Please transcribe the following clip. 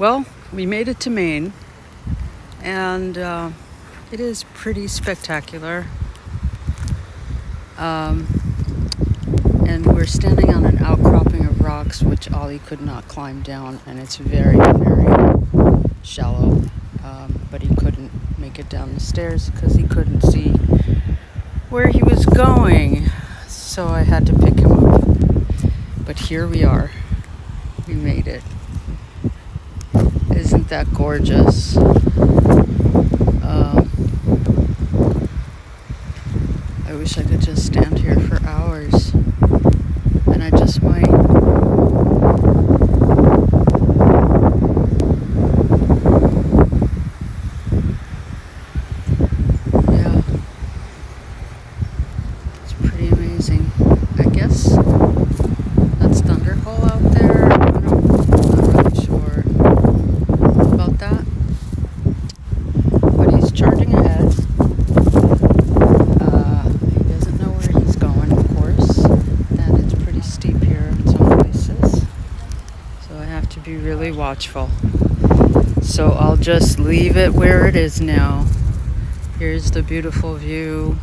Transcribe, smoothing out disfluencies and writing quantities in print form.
Well, we made it to Maine, and it is pretty spectacular. Um, and we're standing on an outcropping of rocks, which Ollie could not climb down, and it's very, very shallow. But he couldn't make it down the stairs because he couldn't see where he was going. So I had to pick him up. But here we are. We made it. Isn't that gorgeous? I wish I could just stand here for hours, and I just might. Yeah, it's pretty amazing. I guess that's Thunderhole out there. I'm not really sure about that, but he's charging ahead. He doesn't know where he's going, of course, and it's pretty steep here in some places, so I have to be really watchful. So I'll just leave it where it is now. Here's the beautiful view.